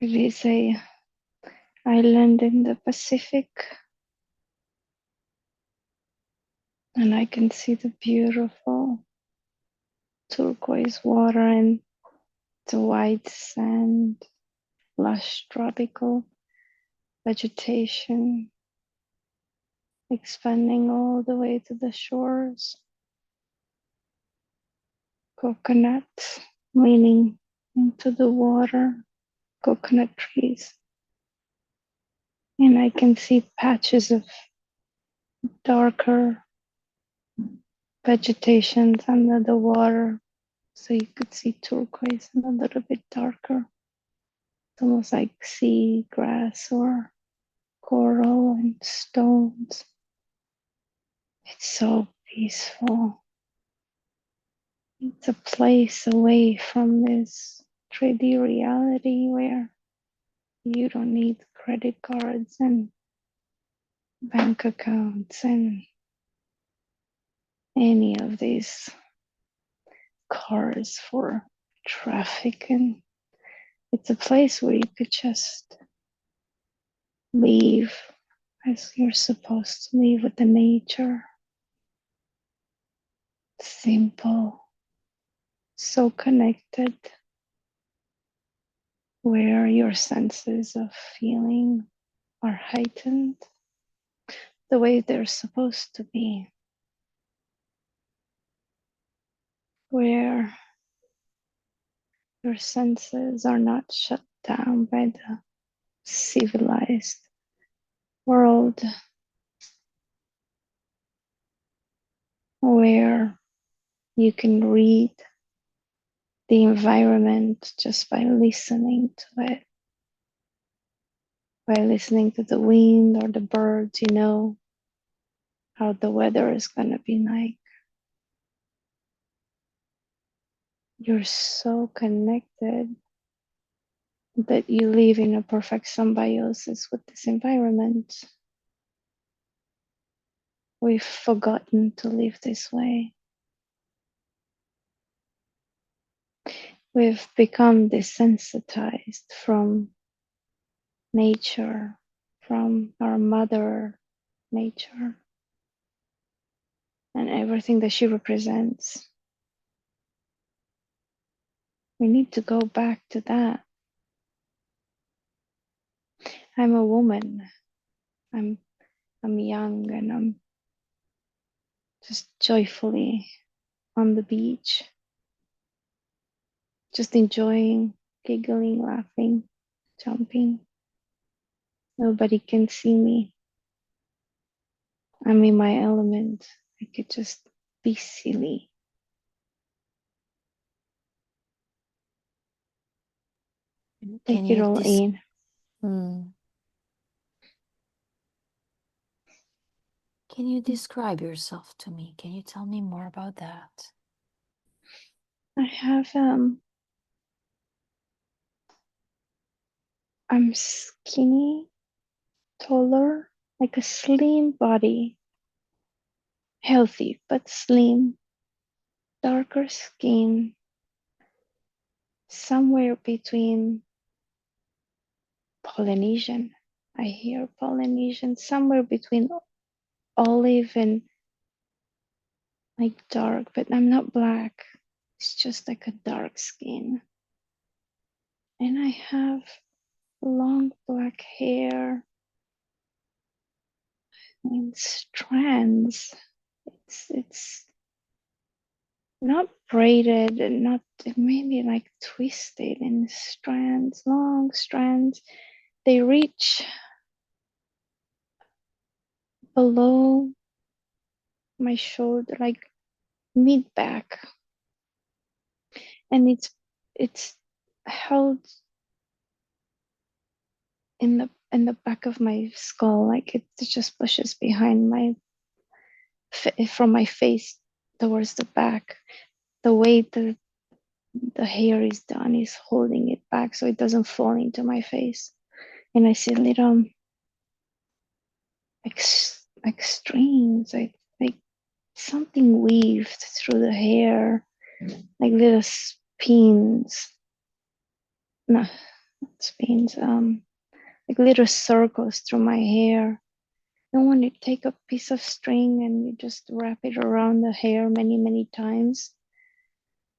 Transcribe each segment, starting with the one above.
It is a island in the Pacific, and I can see the beautiful turquoise water and the white sand, lush tropical vegetation expanding all the way to the shores. Coconuts leaning into the water, coconut trees. And I can see patches of darker vegetation under the water. So you could see turquoise and a little bit darker. It's almost like sea grass or coral and stones. It's so peaceful. It's a place away from this 3D reality where you don't need credit cards and bank accounts and any of these cars for traffic. And it's a place where you could just live as you're supposed to live with the nature. Simple, so connected, where your senses of feeling are heightened the way they're supposed to be, where your senses are not shut down by the civilized world, where you can read the environment just by listening to it, by listening to the wind or the birds. You know how the weather is going to be like. You're so connected that you live in a perfect symbiosis with this environment. We've forgotten to live this way. We've become desensitized from nature, from our mother nature, and everything that she represents. We need to go back to that. I'm a woman. I'm young, and I'm just joyfully on the beach, just enjoying, giggling, laughing, jumping. Nobody can see me. I'm in my element. I could just be silly. Take it all in. Can you describe yourself to me? Can you tell me more about that? I have I'm skinny, taller, like a slim body, healthy but slim, darker skin, somewhere between Polynesian. I hear Polynesian, somewhere between olive and like dark, but I'm not black. It's just like a dark skin. And I have long black hair in strands. It's not braided and not maybe like twisted in strands, long strands. They reach below my shoulder, like mid back, and it's held in the back of my skull, like it just pushes behind my from my face towards the back. The way the hair is done is holding it back so it doesn't fall into my face. And I see little like strings, like something weaved through the hair, like little spins. No, It means like little circles through my hair. And when you take a piece of string and you just wrap it around the hair many, many times,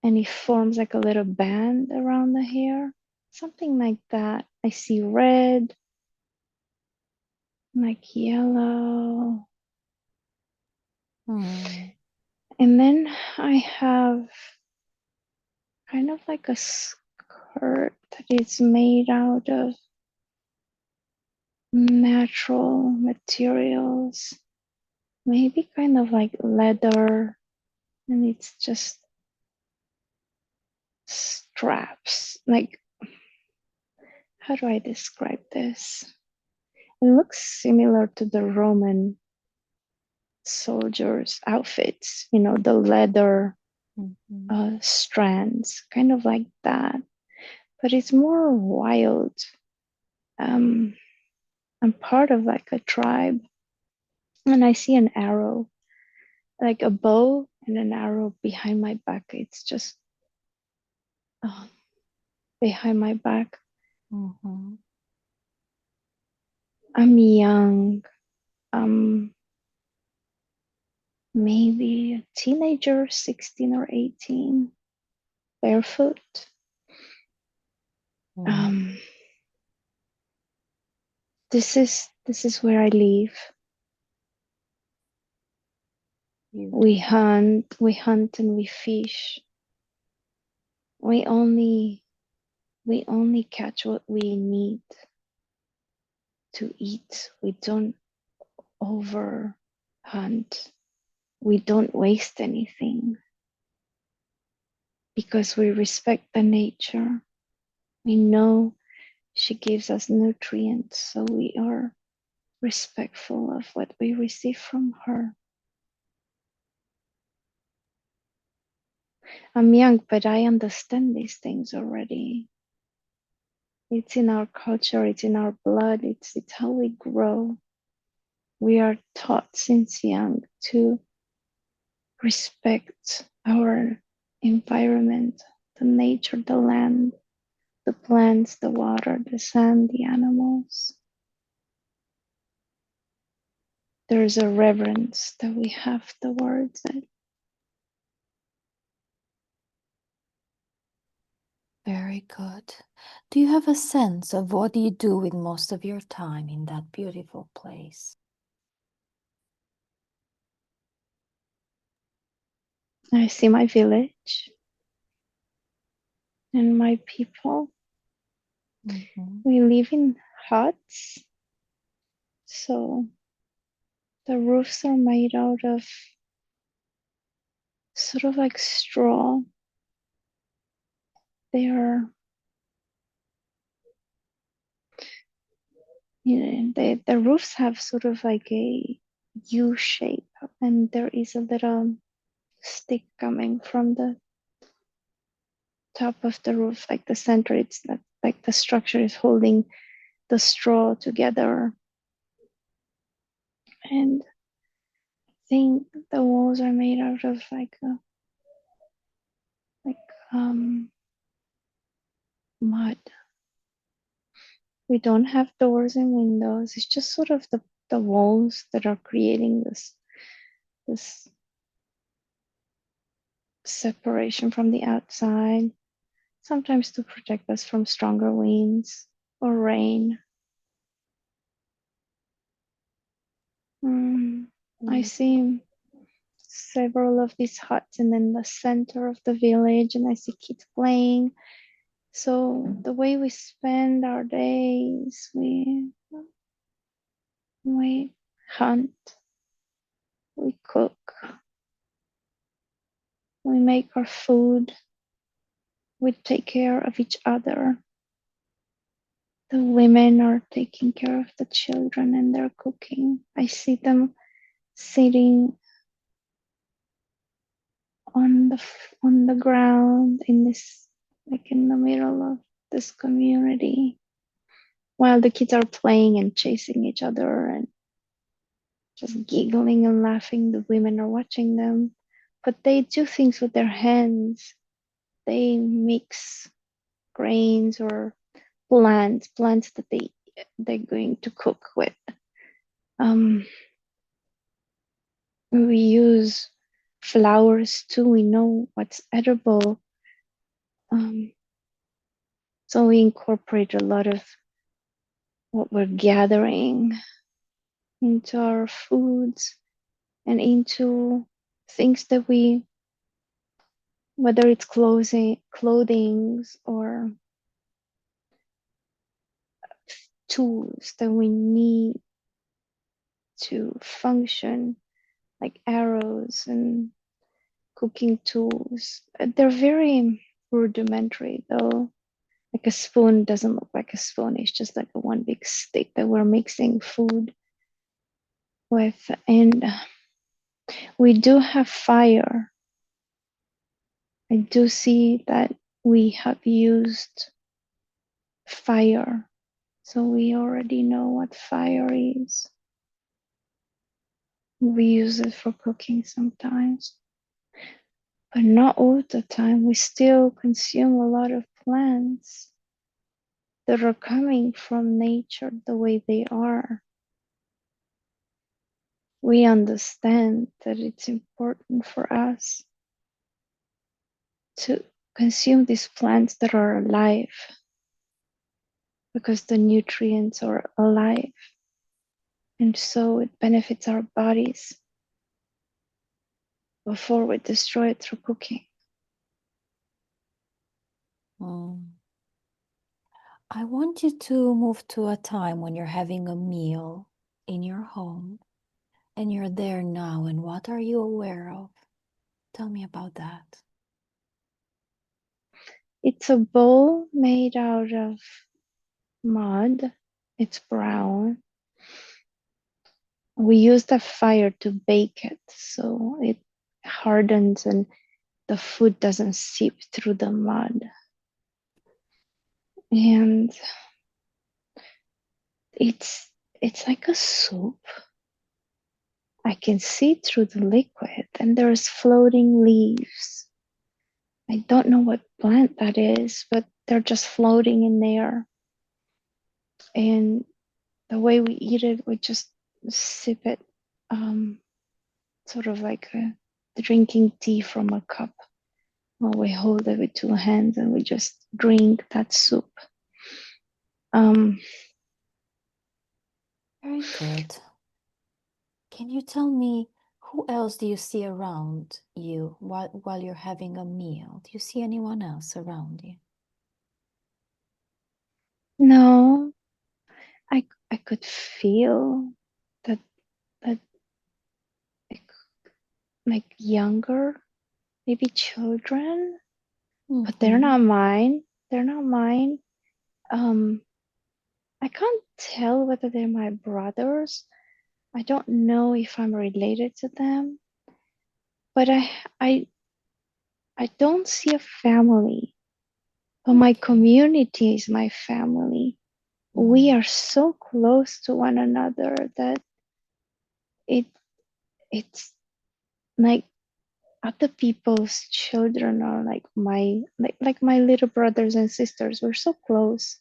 and it forms like a little band around the hair, something like that. I see red, like yellow. Mm. And then I have kind of like a skirt that is made out of natural materials, maybe kind of like leather, and it's just straps. Like, how do I describe this? It looks similar to the Roman soldiers' outfits, you know, the leather strands, kind of like that. But it's more wild. I'm part of like a tribe, and I see an arrow, like a bow and an arrow behind my back. It's just uh, behind my back. Mm-hmm. I'm young. Um, maybe a teenager, 16 or 18, barefoot. Mm. Um, this is where I live. Beautiful. We hunt and we fish. We only we only catch what we need to eat. We don't over hunt. We don't waste anything because we respect the nature. We know she gives us nutrients, so we are respectful of what we receive from her. I'm young, but I understand these things already. It's in our culture, it's in our blood, it's how we grow. We are taught since young to respect our environment, the nature, the land, the plants, the water, the sand, the animals. There's a reverence that we have towards it. Very good. Do you have a sense of what you do with most of your time in that beautiful place? I see my village and my people. Mm-hmm. We live in huts, so the roofs are made out of sort of like straw. They are, the roofs have sort of like a U shape, and there is a little stick coming from the top of the roof, like the center. It's not like the structure is holding the straw together. And I think the walls are made out of like mud. We don't have doors and windows. It's just sort of the walls that are creating this separation from the outside, sometimes to protect us from stronger winds or rain. I Mm. see several of these huts and then the center of the village, and I see kids playing. So the way we spend our days, we hunt, we cook, we make our food, we take care of each other. The women are taking care of the children and they're cooking. I see them sitting on the ground in this, like in the middle of this community, while the kids are playing and chasing each other and just giggling and laughing. The women are watching them, but they do things with their hands. They mix grains or plants that they're going to cook with. We use flowers too. We know what's edible. So we incorporate a lot of what we're gathering into our foods and into things that we, whether it's clothings or tools that we need to function, like arrows and cooking tools. They're very rudimentary though. Like a spoon doesn't look like a spoon, it's just like a one big stick that we're mixing food with. And we do have fire. I do see that we have used fire. So we already know what fire is. We use it for cooking sometimes, but not all the time. We still consume a lot of plants that are coming from nature the way they are. We understand that it's important for us to consume these plants that are alive because the nutrients are alive, and so it benefits our bodies before we destroy it through cooking. I want you to move to a time when you're having a meal in your home and you're there now, and what are you aware of? Tell me about that. It's a bowl made out of mud. It's brown. We use the fire to bake it so it hardens and the food doesn't seep through the mud. And it's like a soup. I can see through the liquid, and there's floating leaves. I don't know what plant that is, but they're just floating in there. And the way we eat it, we just sip it, sort of like drinking tea from a cup. Well, we hold it with two hands and we just drink that soup. Very good. Can you tell me who else do you see around you while you're having a meal? Do you see anyone else around you? No, I could feel that like younger, maybe children, but they're not mine. They're not mine. I can't tell whether they're my brothers. I don't know if I'm related to them, but I don't see a family. But my community is my family. We are so close to one another that it's like other people's children are like my little brothers and sisters. We're so close.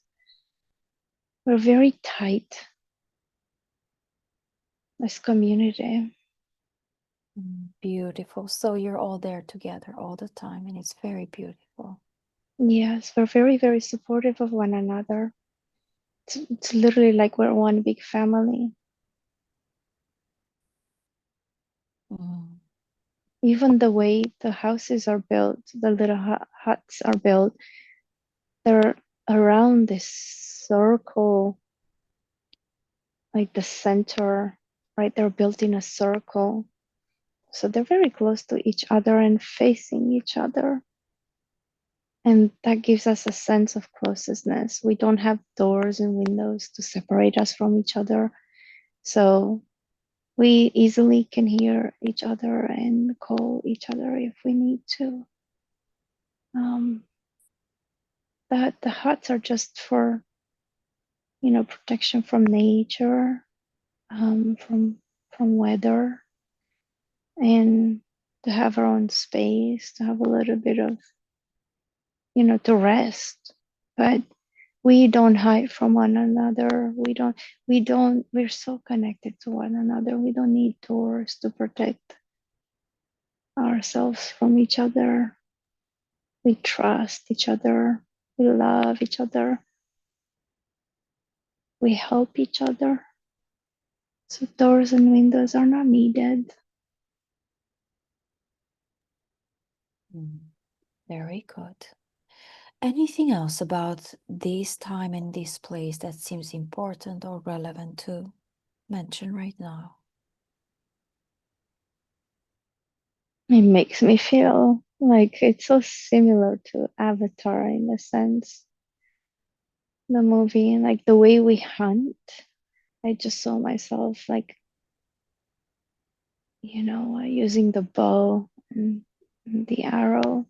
We're very tight as community. Beautiful. So you're all there together all the time, and it's very beautiful. Yes, we're very, very supportive of one another. It's literally like we're one big family. Even the way the houses are built, the little huts are built, they're around this circle, like the center, right? They're built in a circle. So they're very close to each other and facing each other. And that gives us a sense of closeness. We don't have doors and windows to separate us from each other. So we easily can hear each other and call each other if we need to. The huts are just for, protection from nature, from weather, and to have our own space, to have a little bit of, to rest. But We don't hide from one another. We're so connected to one another. We don't need doors to protect ourselves from each other. We trust each other. We love each other. We help each other. So doors and windows are not needed. Very good. Anything else about this time and this place that seems important or relevant to mention right now? It makes me feel like it's so similar to Avatar in a sense. The movie, like the way we hunt. I just saw myself like, using the bow and the arrow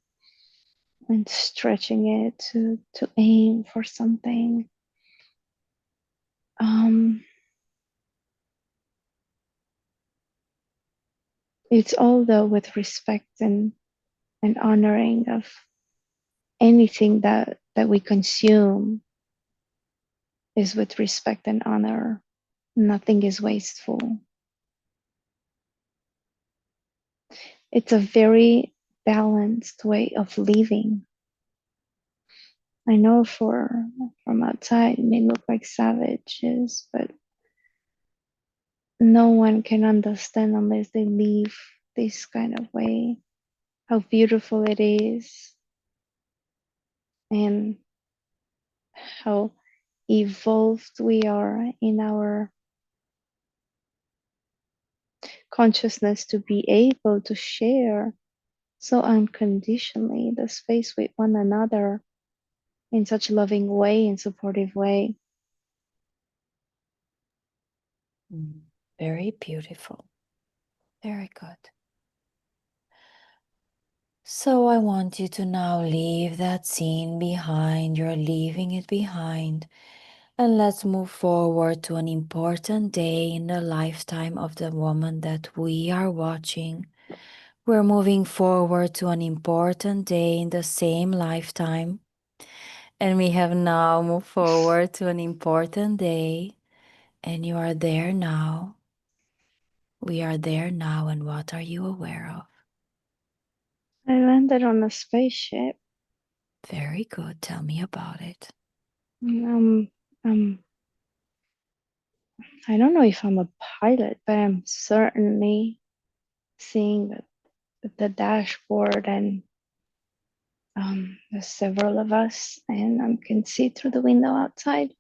and stretching it to aim for something. It's all though with respect and honoring of anything that we consume is with respect and honor. Nothing is wasteful. It's a very balanced way of living. I know from outside it may look like savages, but no one can understand unless they live this kind of way, how beautiful it is and how evolved we are in our consciousness to be able to share so unconditionally the space with one another in such a loving way and supportive way. Very beautiful. Very good. So I want you to now leave that scene behind. You're leaving it behind. And let's move forward to an important day in the lifetime of the woman that we are watching. We're moving forward to an important day in the same lifetime. And we have now moved forward to an important day. And you are there now. We are there now. And what are you aware of? I landed on a spaceship. Very good. Tell me about it. Um, um, I don't know if I'm a pilot, but I'm certainly seeing the dashboard and there's several of us, and I can see through the window outside.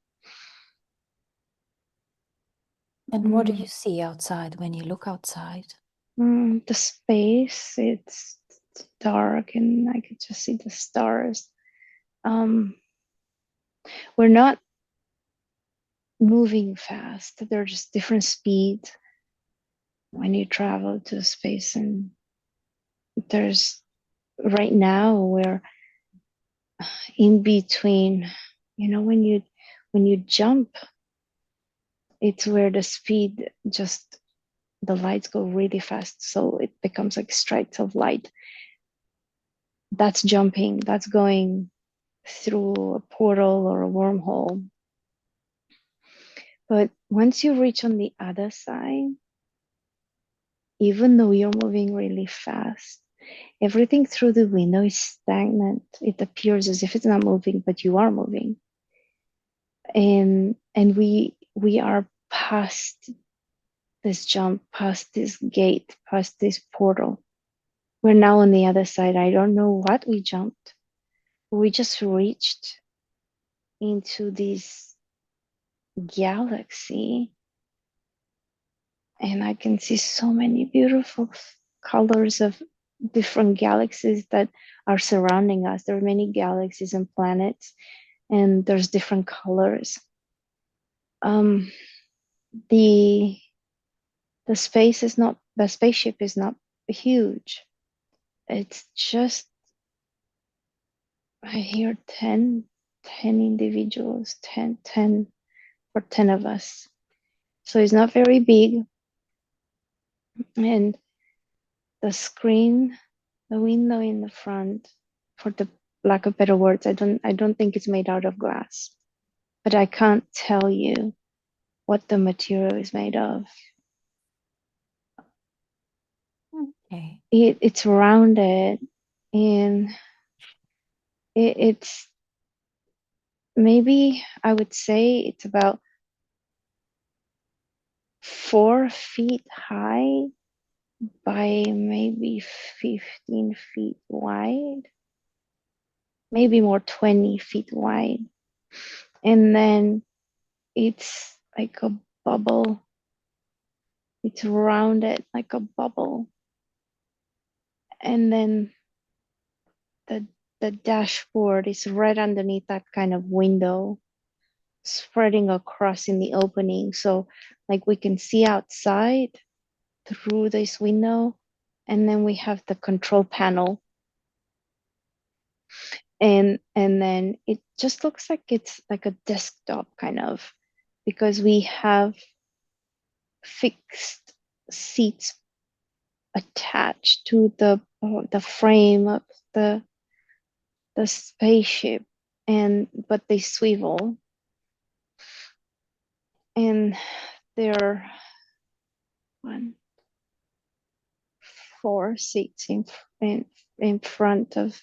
And what do you see outside when you look outside? The space, it's dark, and I could just see the stars. We're not moving fast. They're just different speeds when you travel to space, and there's right now we're in between. When you jump, it's where the speed just the lights go really fast, so it becomes like strikes of light. That's jumping. That's going through a portal or a wormhole. But once you reach on the other side, even though you're moving really fast, everything through the window is stagnant. It appears as if it's not moving, but you are moving. And we are past this jump, past this gate, past this portal. We're now on the other side. I don't know what we jumped. We just reached into this galaxy, and I can see so many beautiful colors of different galaxies that are surrounding us. There are many galaxies and planets, and there's different colors. Um, the the spaceship is not huge. It's just I hear 10 individuals, 10 for 10 of us. So it's not very big. And the screen, the window in the front, for the lack of better words, I don't think it's made out of glass. but I can't tell you what the material is made of. Okay. It's rounded, and it's maybe, I would say it's about 4 feet high by maybe 15 feet wide, maybe more, 20 feet wide. And then it's like a bubble. It's rounded like a bubble. And then the the dashboard is right underneath that kind of window, spreading across in the opening. So like we can see outside through this window. And then we have the control panel. And then it just looks like it's like a desktop kind of, because we have fixed seats attached to the frame of the spaceship, and but they swivel, and there are 4 seats in in front of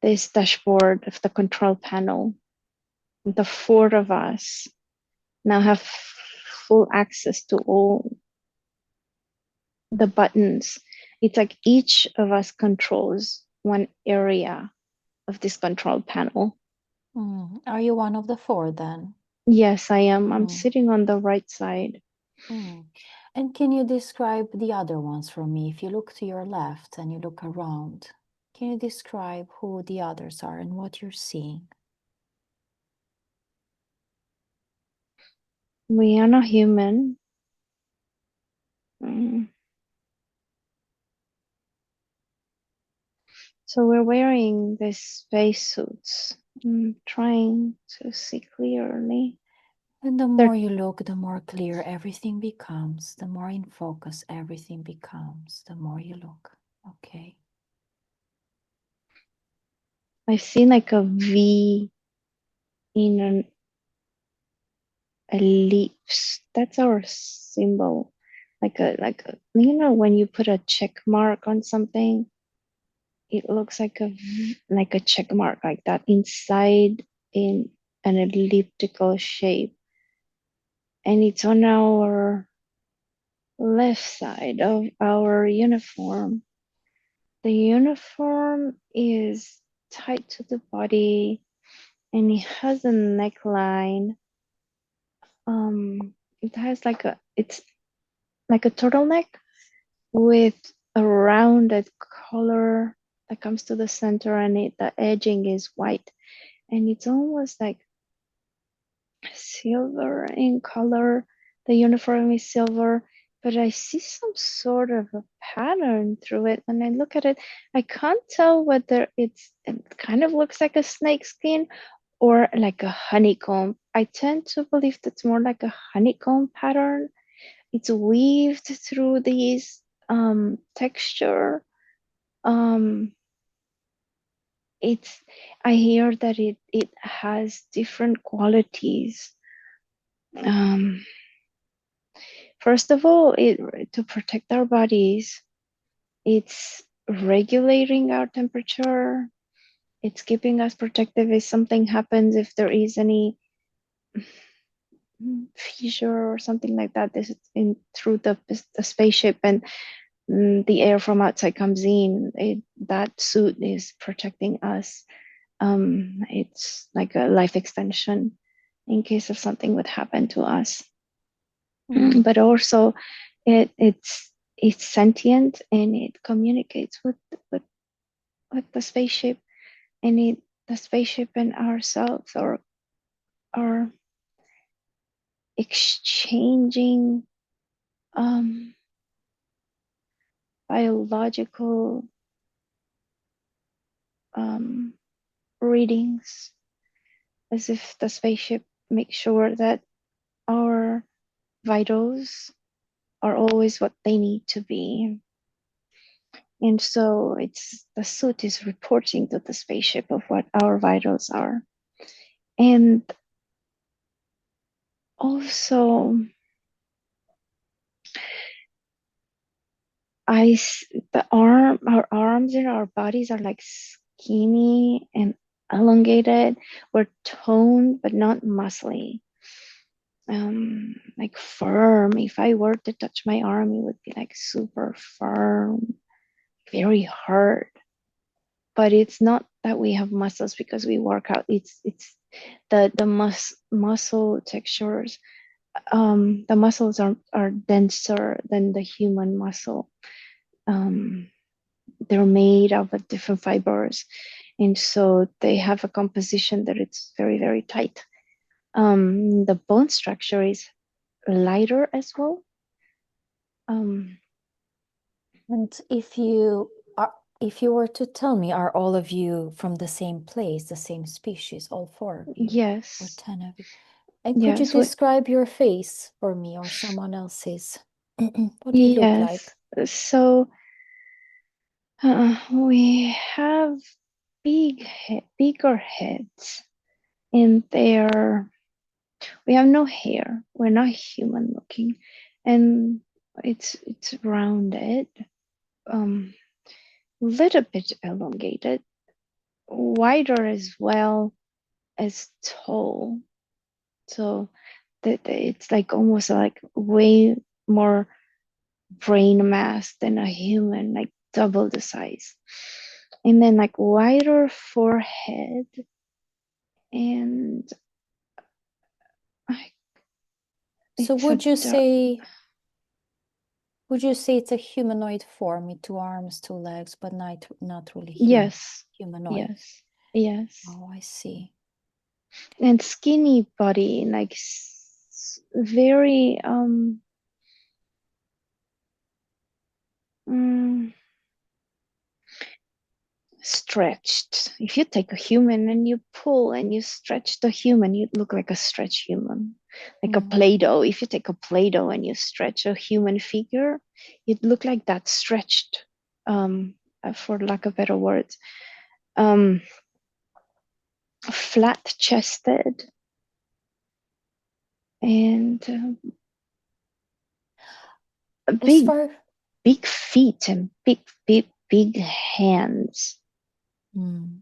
this dashboard of the control panel. The four of us now have full access to all the buttons. It's like each of us controls one area of this control panel. Are you one of the four then? Yes, I am. I'm Mm. sitting on the right side. And can you describe the other ones for me? If you look to your left and you look around, can you describe who the others are and what you're seeing? We are not human. Mm. So we're wearing these spacesuits. I'm trying to see clearly. And the They're, more you look, the more clear everything becomes, the more in focus everything becomes, the more you look. Okay. I see like a V in an ellipse. That's our symbol. Like a when you put a check mark on something, it looks like a check mark like that inside in an elliptical shape, and it's on our left side of our uniform. The uniform is tied to the body, and it has a neckline. It has it's like a turtleneck with a rounded collar that comes to the center, and the edging is white, and it's almost like silver in color. The uniform is silver, but I see some sort of a pattern through it. When I look at it, I can't tell whether it kind of looks like a snake skin or like a honeycomb. I tend to believe that's more like a honeycomb pattern. It's weaved through these texture. Um, it's I hear that it has different qualities. Um, First of all, to protect our bodies, it's regulating our temperature. It's keeping us protective if something happens, if there is any fissure or something like that. This is in through the spaceship, and the air from outside comes in. That suit is protecting us. It's like a life extension in case of something would happen to us. But also it's sentient, and it communicates with the spaceship, and the spaceship and ourselves are exchanging um, biological um, readings, as if the spaceship makes sure that our vitals are always what they need to be. And so it's the suit is reporting to the spaceship of what our vitals are. And also, our arms and our bodies are like skinny and elongated. We're toned but not muscly. Like firm. If I were to touch my arm, it would be like super firm, very hard. But it's not that we have muscles because we work out. It's the muscle textures. The muscles are denser than the human muscle. Um, they're made out of different fibers, and so they have a composition that it's very very tight. The bone structure is lighter as well. Um, And if you were to tell me, are all of you from the same place, the same species, all four of you, or yes, 10 of you? And could you yes, describe your face for me or someone else's? What do you look like? yes. So we have bigger heads, and we have no hair. We're not human looking, and it's rounded, little bit elongated, wider as well as tall. So it's like almost like way more brain mass than a human, like double the size. And then like wider forehead, and I, So it's a would you say it's a humanoid form with two arms, two legs, but not really yes, humanoid? yes, yes, Oh, I see. and skinny body, like very mm, stretched. If you take a human and you pull and you stretch the human, you look like a stretch human, like a Mm. Play-Doh. If you take a Play-Doh and you stretch a human figure, you'd look like that stretched, for lack of better words. Um, flat chested and As big, far big feet and big hands. Mm.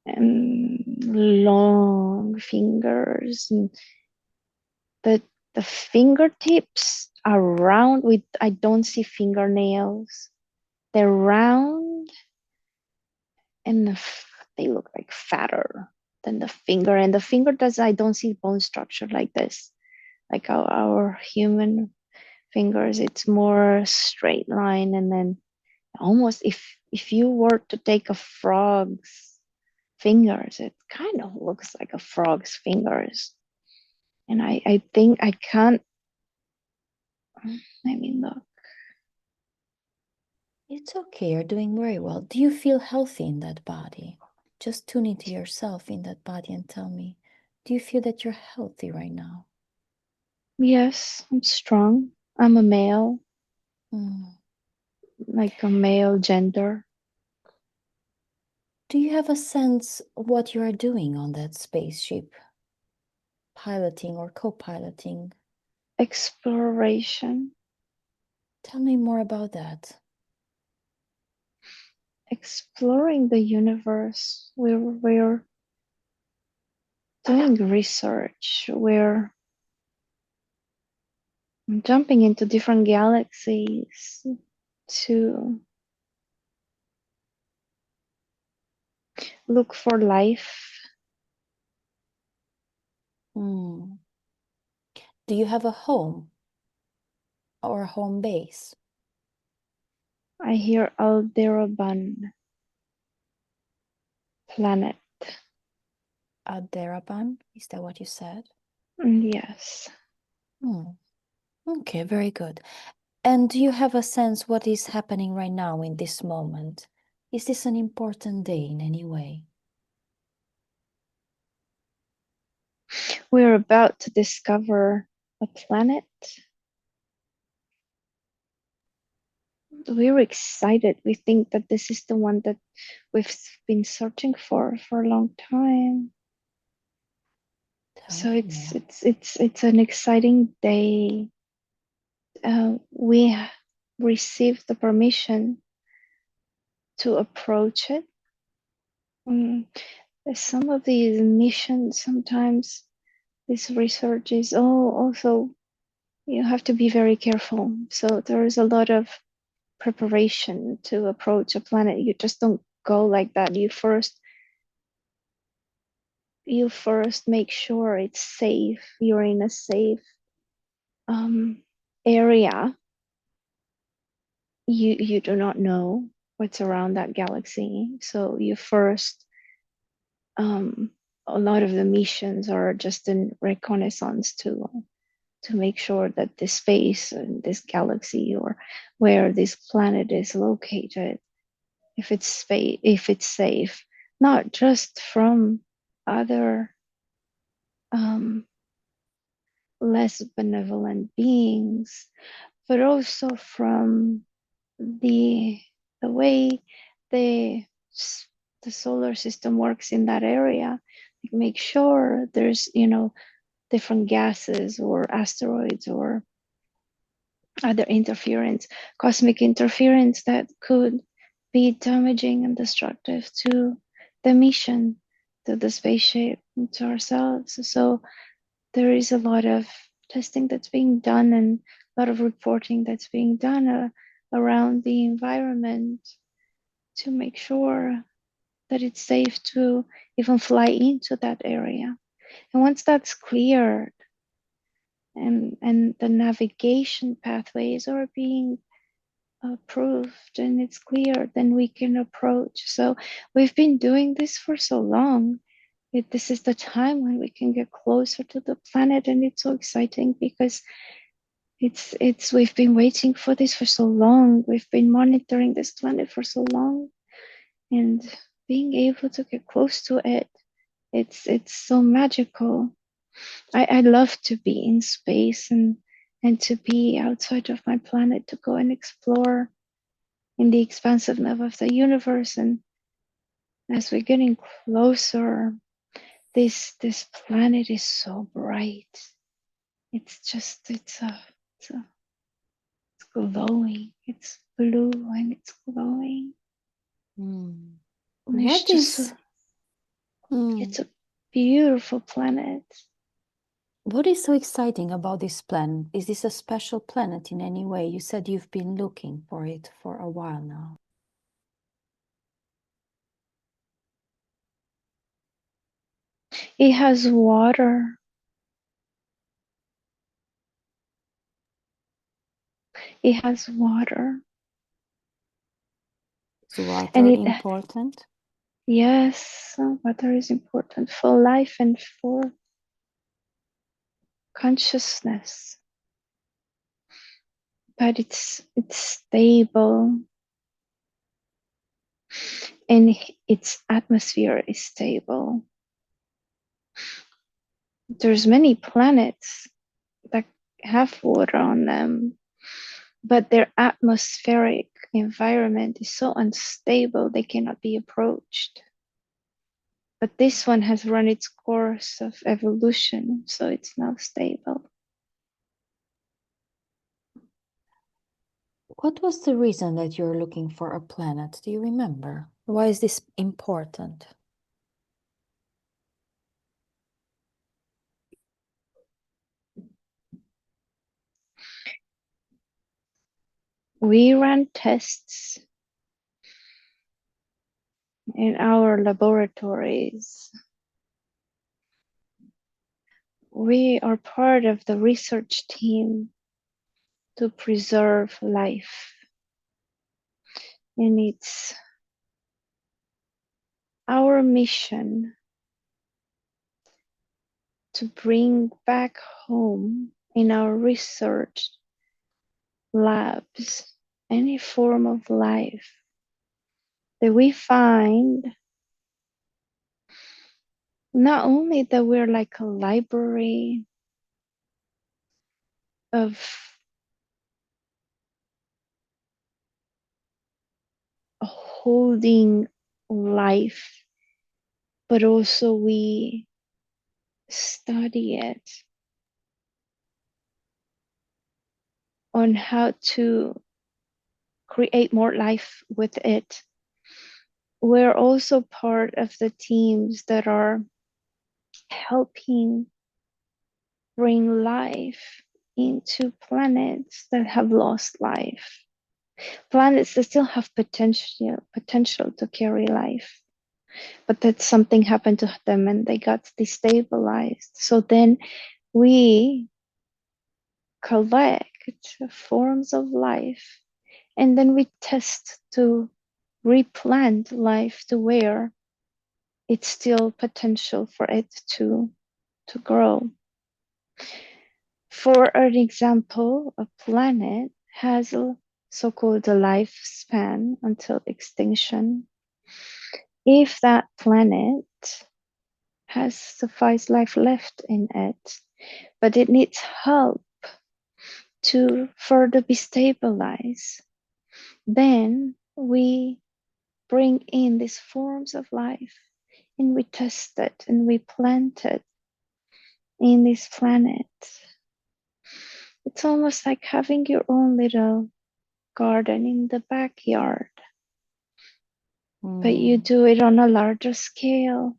And long fingers, and the the fingertips are round with I don't see fingernails. They're round and they look like fatter than the finger. And the finger does I don't see bone structure like this, like our human fingers. It's more straight line, and then almost if you were to take a frog's fingers, it kind of looks like a frog's fingers. And I think I can't. I mean, look. It's okay, you're doing very well. Do you feel healthy in that body? Just tune into yourself in that body and tell me, do you feel that you're healthy right now? Yes, I'm strong. I'm a male, Mm. like a male gender. Do you have a sense of what you are doing on that spaceship? Piloting or co-piloting? Exploration, Tell me more about that. exploring the universe. We're doing research. We're jumping into different galaxies to look for life. Mm. Do you have a home or a home base? I hear Aldebaran planet. Aderaban? Is that what you said? Yes. Hmm. Okay, very good. And do you have a sense what is happening right now in this moment? Is this an important day in any way? We're about to discover a planet. We're excited. We think that this is the one that we've been searching for a long time. So Tell me more. it's an exciting day. We received the permission to approach it. Mm, some of these missions, sometimes this research is also you have to be very careful. So there is a lot of preparation to approach a planet. You just don't go like that. You first make sure it's safe. You're in a safe area. You do not know what's around that galaxy, so you first um, a lot of the missions are just in reconnaissance to make sure that this space and this galaxy or where this planet is located, if it's safe, not just from other um, less benevolent beings, but also from the the way the the solar system works in that area. Like make sure there's different gases or asteroids or other interference, cosmic interference that could be damaging and destructive to the mission, to the spaceship, to ourselves. So there is a lot of testing that's being done and a lot of reporting that's being done around the environment to make sure that it's safe to even fly into that area. And once that's cleared and the navigation pathways are being approved and it's clear, then we can approach. So we've been doing this for so long. This is the time when we can get closer to the planet, and it's so exciting because it's we've been waiting for this for so long. We've been monitoring this planet for so long, and being able to get close to it, it's so magical. I love to be in space and to be outside of my planet, to go and explore in the expansiveness of the universe. And as we're getting closer, this planet is so bright. It's just it's glowing. It's blue and it's glowing. Mm. And it's What just is mm, it's a beautiful planet. what is so exciting about this planet? Is this a special planet in any way? You said you've been looking for it for a while now. It has water. It has water. Is water And important? yes, water is important for life and for consciousness. But it's stable, and its atmosphere is stable. There's many planets that have water on them, but their atmospheric environment is so unstable they cannot be approached. But this one has run its course of evolution, so it's now stable. What was the reason that you're looking for a planet? Do you remember? Why is this important? We ran tests in our laboratories. We are part of the research team to preserve life. And it's our mission to bring back home in our research labs any form of life that we find, not only that we're like a library of holding life, but also we study it, on how to create more life with it. We're also part of the teams that are helping bring life into planets that have lost life. Planets that still have potential to carry life, but that something happened to them and they got destabilized. So then we collect forms of life, and then we test to replant life to where it's still potential for it to grow. For an example, a planet has a so-called lifespan until extinction. If that planet has sufficient life left in it, but it needs help to further be stabilized, then we bring in these forms of life and we test it and we plant it in this planet. It's almost like having your own little garden in the backyard, but you do it on a larger scale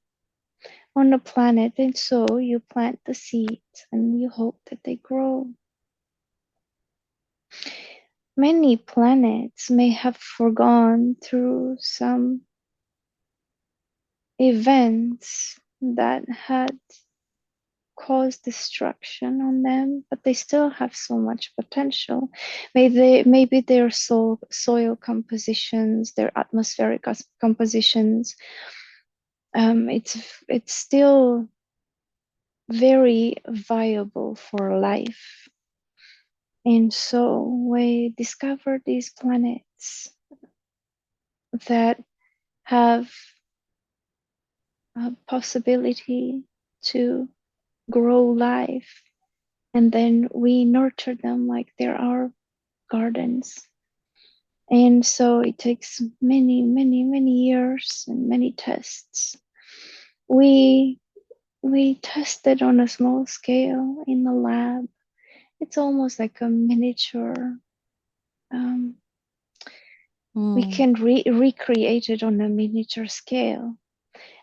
on the planet, and so you plant the seeds and you hope that they grow. Many planets may have forgone through some events that had caused destruction on them, but they still have so much potential. Maybe their soil compositions, their atmospheric compositions, it's still very viable for life. And so we discovered these planets that have a possibility to grow life, and then we nurture them like they're our gardens. And so it takes many, many, many years and many tests. We tested on a small scale in the lab. It's almost like a miniature. We can recreate it on a miniature scale.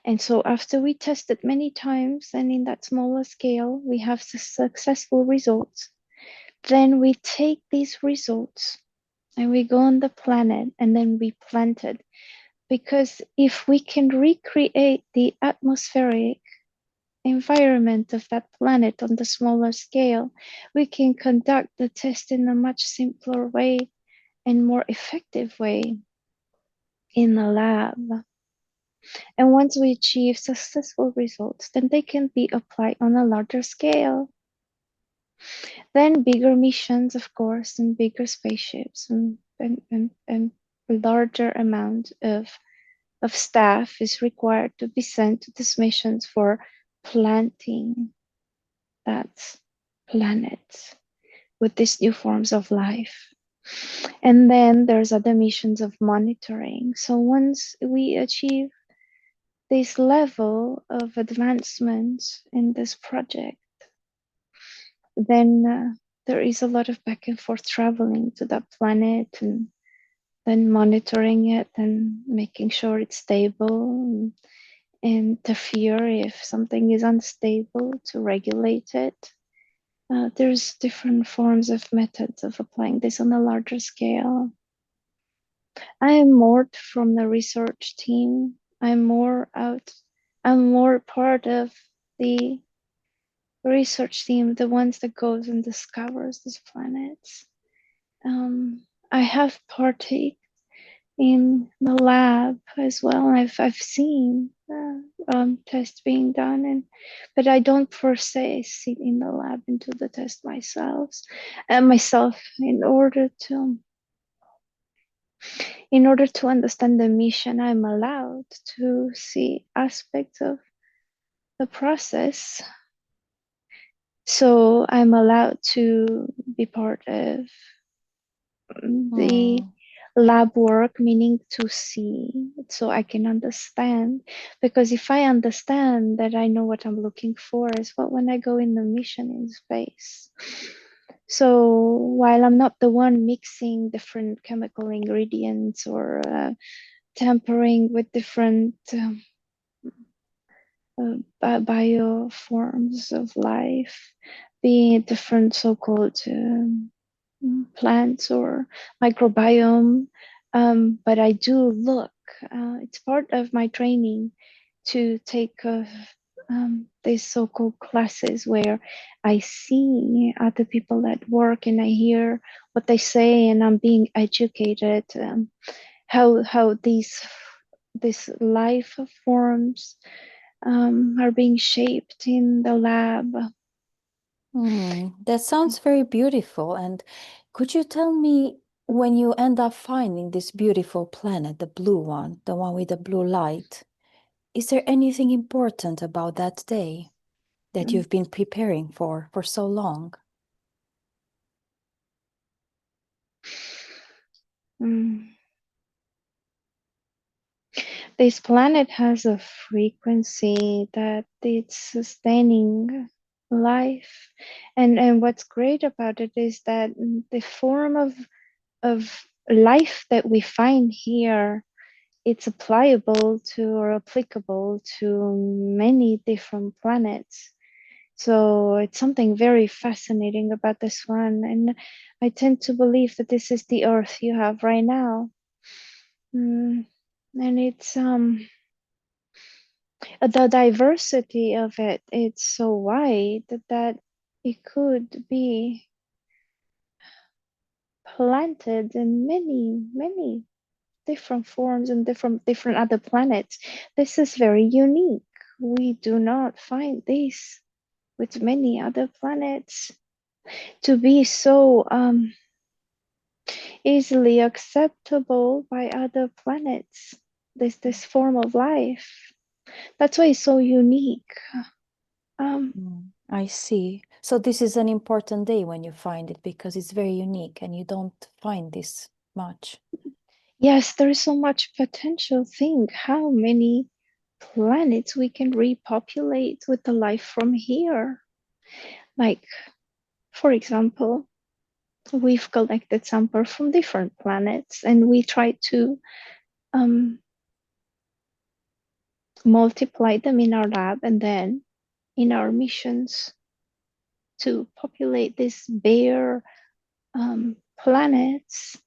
And so after we tested many times and in that smaller scale, we have successful results. Then we take these results and we go on the planet and then we plant it. Because if we can recreate the atmospheric environment of that planet on the smaller scale, we can conduct the test in a much simpler way and more effective way in the lab. And once we achieve successful results, then they can be applied on a larger scale. Then bigger missions, of course, and bigger spaceships and larger amount of staff is required to be sent to these missions for planting that planet with these new forms of life. And then there's other missions of monitoring. So once we achieve this level of advancement in this project, then there is a lot of back and forth traveling to that planet and then monitoring it and making sure it's stable and interfere if something is unstable to regulate it. There's different forms of methods of applying this on a larger scale. I am more from the research team. I'm more part of the research team, the ones that goes and discovers these planets. I have partake in the lab as well. I've seen tests being done, but I don't per se sit in the lab and do the test myself. In order to understand the mission, I'm allowed to see aspects of the process. So I'm allowed to be part of the lab work, meaning to see so I can understand. Because if I understand that, I know what I'm looking for as well when I go in the mission in space. So while I'm not the one mixing different chemical ingredients or tampering with different bioforms of life, being different so-called plants or microbiome, but I do look. It's part of my training to take these so-called classes where I see other people at work and I hear what they say, and I'm being educated how these life forms are being shaped in the lab. That sounds very beautiful. And could you tell me, when you end up finding this beautiful planet, the blue one, the one with the blue light, is there anything important about that day that Mm. you've been preparing for so long? Mm. This planet has a frequency that it's sustaining life, and what's great about it is that the form of life that we find here, it's applicable to or applicable to many different planets. So it's something very fascinating about this one, and I tend to believe that this is the Earth you have right now. And it's the diversity of it, it's so wide that it could be planted in many different forms and different other planets. This is very unique. We do not find this with many other planets to be so easily acceptable by other planets. This form of life. That's why it's so unique. Um, I see. So this is an important day when you find it because it's very unique and you don't find this much. yes, there is so much potential. Think how many planets we can repopulate with the life from here. Like, for example, we've collected sample from different planets and we try to um, multiply them in our lab and then in our missions to populate these bare planets.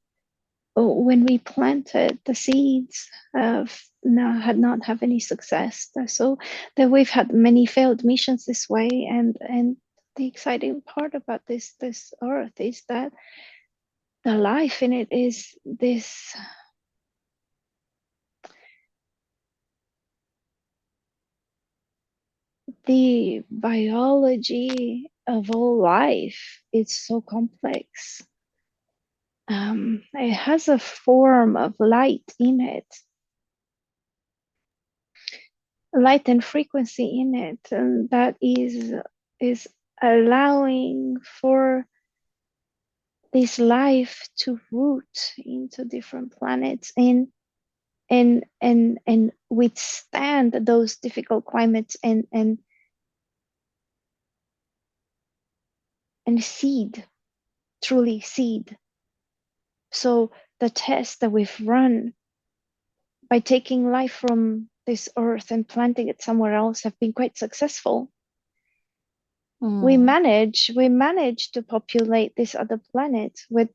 When we planted the seeds had not have any success, so that we've had many failed missions this way, and the exciting part about this earth is that the life in it is this the biology of all life is so complex. It has a form of light in it, light and frequency in it, and that is allowing for this life to root into different planets and withstand those difficult climates and seed, truly seed. So the test that we've run by taking life from this earth and planting it somewhere else have been quite successful. We Mm. manage to populate this other planet with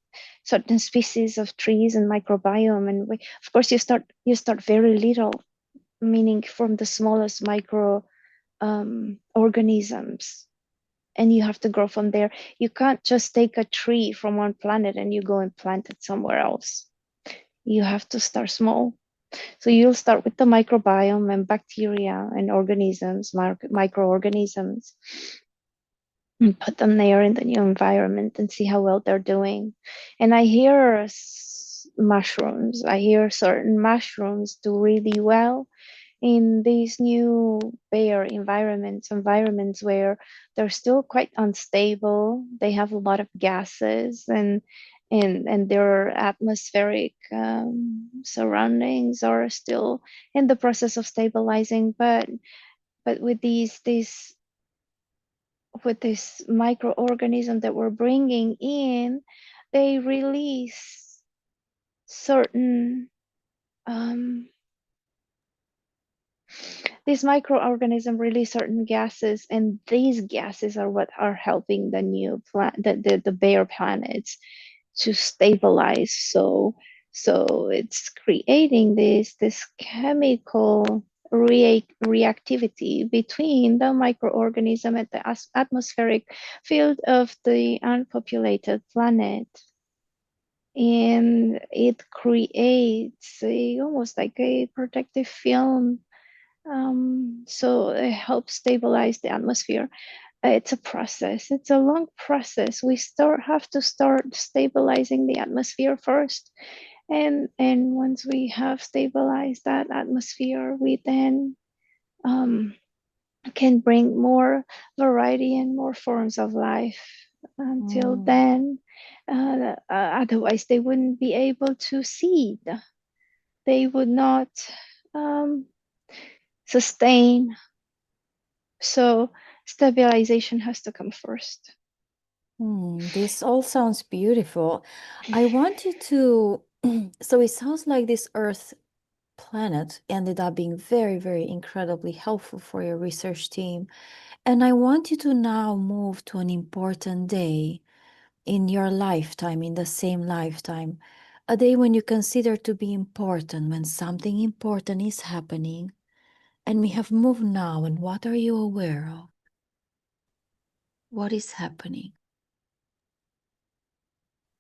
certain species of trees and microbiome, and of course you start very little, meaning from the smallest micro organisms, and you have to grow from there. You can't just take a tree from one planet and you go and plant it somewhere else. You have to start small. So you'll start with the microbiome and bacteria and organisms, microorganisms, and put them there in the new environment and see how well they're doing. And I hear mushrooms, I hear certain mushrooms do really well in these new bare environments where they're still quite unstable. They have a lot of gases and their atmospheric surroundings are still in the process of stabilizing. But with these with this microorganism that we're bringing in, they release certain these microorganisms release certain gases, and these gases are what are helping the new the bare planets to stabilize. So it's creating this chemical reactivity between the microorganism and the atmospheric field of the unpopulated planet, and it creates almost like a protective film. So it helps stabilize the atmosphere. It's a process. It's a long process. We have to start stabilizing the atmosphere first, and once we have stabilized that atmosphere, we then can bring more variety and more forms of life. Until then, otherwise they wouldn't be able to seed. They would not sustain. So stabilization has to come first. This all sounds beautiful. I want you to, so it sounds like this Earth planet ended up being very, very incredibly helpful for your research team. And I want you to now move to an important day in your lifetime, in the same lifetime, a day when you consider to be important, when something important is happening. And we have moved now, and what are you aware of? What is happening?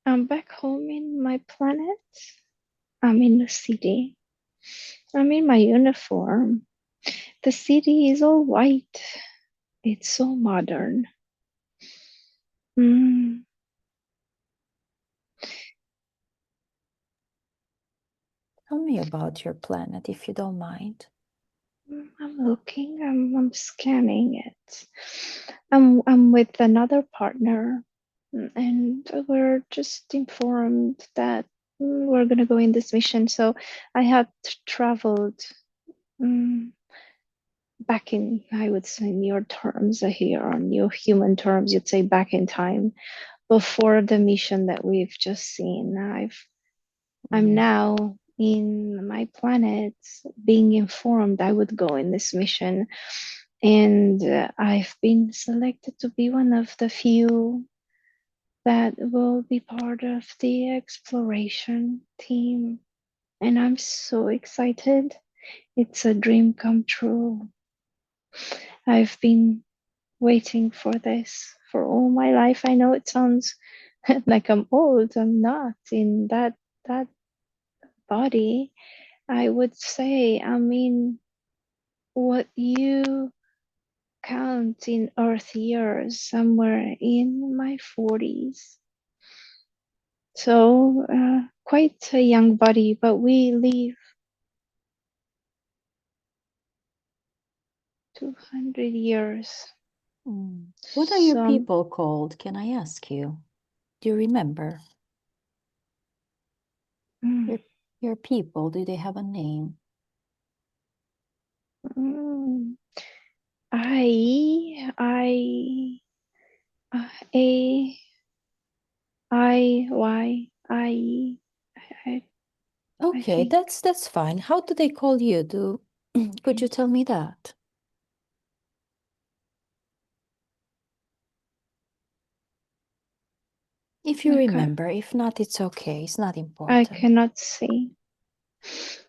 I'm back home in my planet. I'm in the city. I'm in my uniform. The city is all white. It's so modern. Mm. Tell me about your planet, if you don't mind. I'm looking. I'm scanning it. I'm with another partner, and we're just informed that we're gonna go in this mission. So I had traveled back in, I would say, in your terms here, on your human terms, you'd say back in time before the mission that we've just seen. I'm now in my planet being informed I would go in this mission, and I've been selected to be one of the few that will be part of the exploration team, and I'm so excited. It's a dream come true. I've been waiting for this for all my life. I know it sounds like I'm old. I'm not in that body. I would say I'm in what you count in Earth years, somewhere in my 40s. So quite a young body, but we live 200 years. What are your So people called? Can I ask you? Do you remember? mm, Your people, do they have a name? mm, I A Y I I Okay, think that's fine. How do they call you? Could you tell me that? If you I can remember, if not, it's okay. It's not I important. cannot see.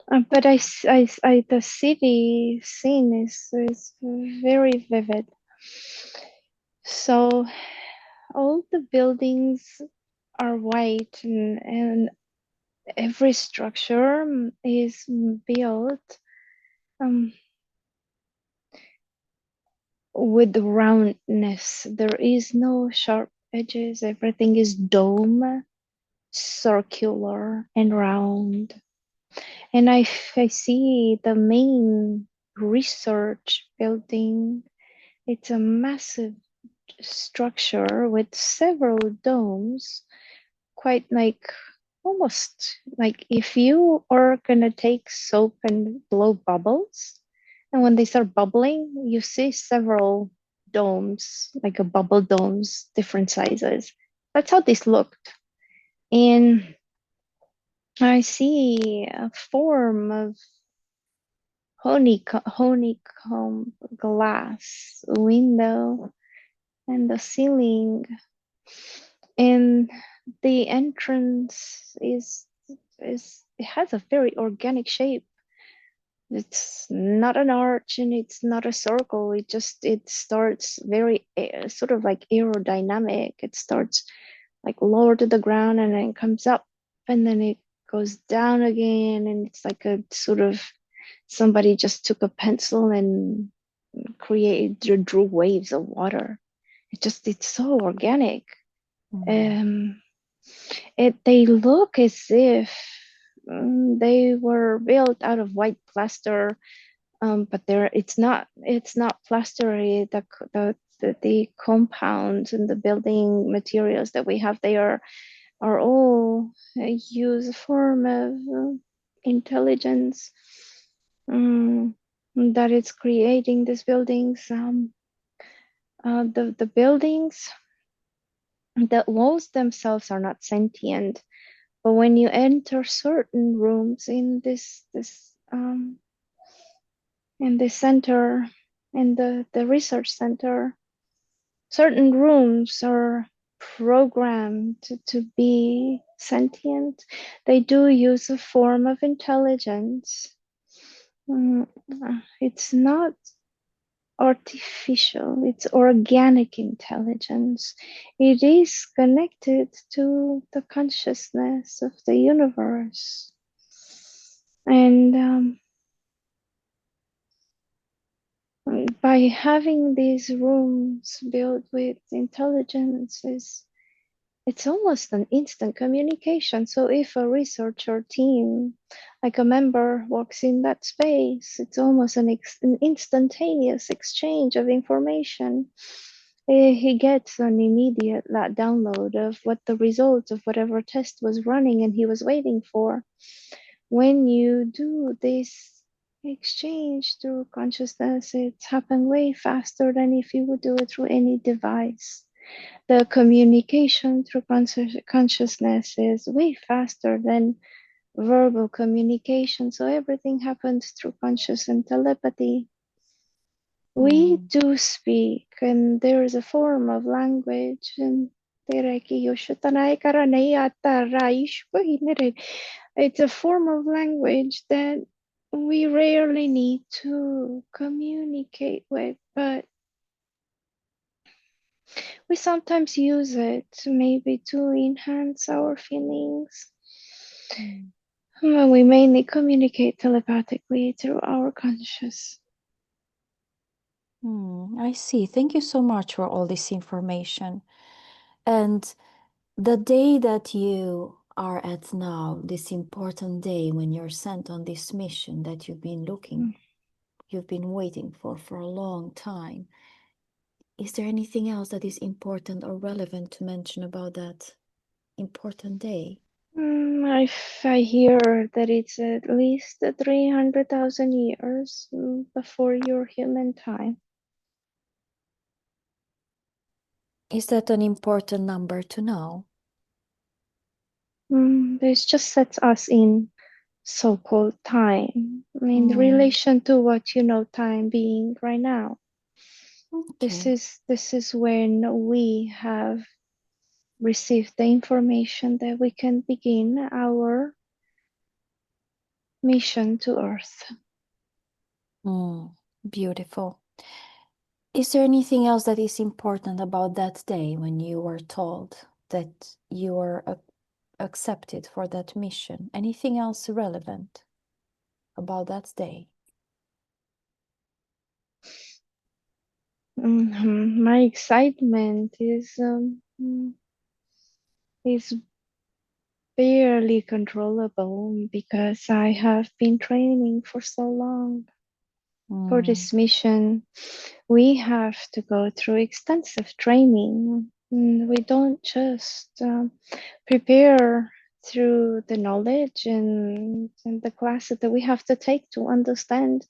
But the city scene is very vivid. So all the buildings are white, and every structure is built um, with roundness. There is no sharp edges. Everything is dome, circular, and round. And I see the main research building. It's a massive structure with several domes, quite like almost like if you are gonna take soap and blow bubbles, and when they start bubbling, you see several domes, like a bubble domes, different sizes. That's how this looked. And I see a form of honeycomb glass window and the ceiling, and the entrance is it has a very organic shape. It's not an arch and it's not a circle. It starts very sort of like aerodynamic. It starts like lower to the ground and then comes up and then it goes down again, and it's like a sort of somebody just took a pencil and drew waves of water. It's so organic. Mm. Um, they look as if they were built out of white plaster, but it's not plastery. The compounds and the building materials that we have, they are all use a form of intelligence that is creating these buildings. The buildings, the walls themselves are not sentient, but when you enter certain rooms in this center, in the research center, certain rooms are programmed to be sentient. They do use a form of intelligence. It's not artificial, it's organic intelligence. It is connected to the consciousness of the universe. And by having these rooms built with intelligence, it's almost an instant communication. So if a researcher team, like a member, walks in that space, it's almost an instantaneous exchange of information. He gets an immediate download of what the results of whatever test was running and he was waiting for. When you do this exchange through consciousness, it's happened way faster than if you would do it through any device. The communication through consciousness is way faster than verbal communication. So everything happens through conscious and telepathy. We Mm. do speak, and there is a form of language. And it's a form of language that we rarely need to communicate with, but we sometimes use it maybe to enhance our feelings. Mm. Well, we mainly communicate telepathically through our conscious. I see. Thank you so much for all this information. And the day that you are at now, this important day when you're sent on this mission that you've been waiting for a long time, is there anything else that is important or relevant to mention about that important day? I hear that it's at least 300,000 years before your human time. Is that an important number to know? This just sets us in so-called time in Mm. relation to what you know time being right now. Okay. This is when we have received the information that we can begin our mission to Earth. Beautiful. Is there anything else that is important about that day when you were told that you were accepted for that mission? Anything else relevant about that day? My excitement is barely controllable because I have been training for so long for Mm. this mission. We have to go through extensive training. We don't just prepare through the knowledge and the classes that we have to take to understand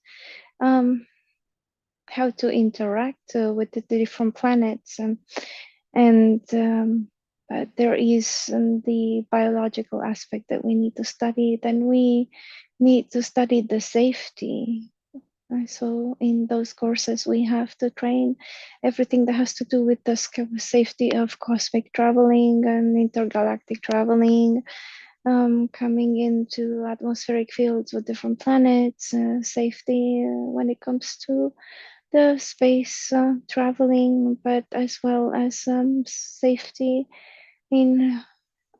um, how to interact with the different planets. But there is the biological aspect that we need to study. Then we need to study the safety. So in those courses, we have to train everything that has to do with the safety of cosmic traveling and intergalactic traveling, coming into atmospheric fields with different planets, safety when it comes to the space traveling, but as well as safety in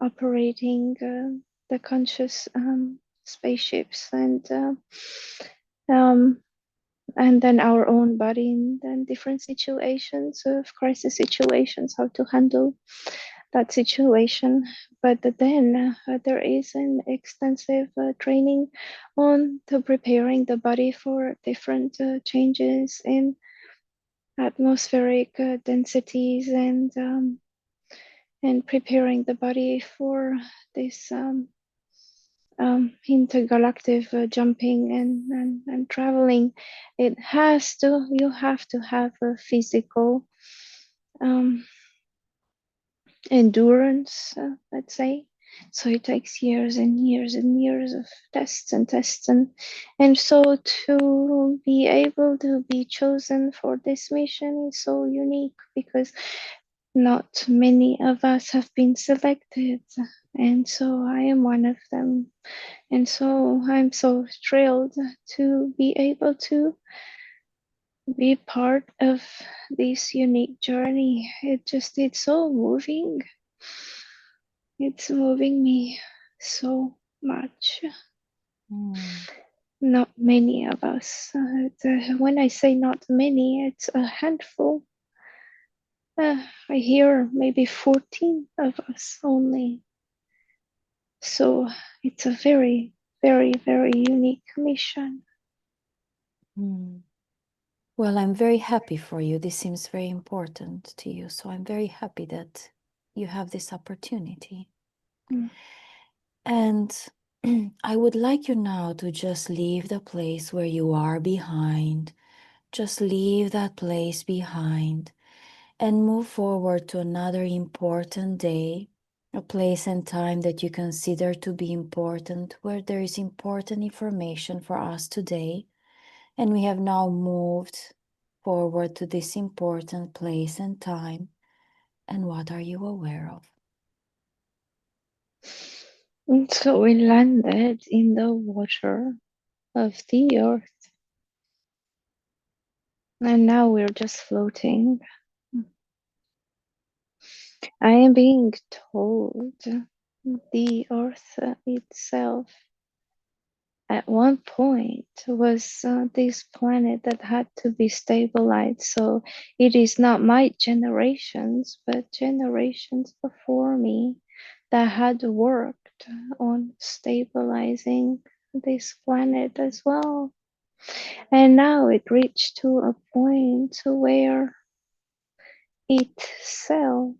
operating the conscious spaceships um, and then our own body in then different situations of crisis situations, how to handle that situation. But then there is an extensive training on to preparing the body for different changes in atmospheric densities and preparing the body for this intergalactic jumping and traveling. It has to, you have to have a physical um, endurance, let's say. So it takes years and years and years of tests and tests. And so to be able to be chosen for this mission is so unique because not many of us have been selected. And so I am one of them. And so I'm so thrilled to be able to be part of this unique journey. It's so moving. It's moving me so much. Mm. Not many of us. When I say not many, it's a handful. I hear maybe 14 of us only. So it's a very, very, very unique mission. Mm. Well, I'm very happy for you. This seems very important to you. So I'm very happy that you have this opportunity. Mm. And I would like you now to just leave the place where you are behind. Just leave that place behind and move forward to another important day, a place and time that you consider to be important, where there is important information for us today. And we have now moved forward to this important place and time. And what are you aware of? And so we landed in the water of the earth. And now we're just floating. I am being told the earth itself at one point was this planet that had to be stabilized. So it is not my generations, but generations before me that had worked on stabilizing this planet as well. And now it reached to a point where itself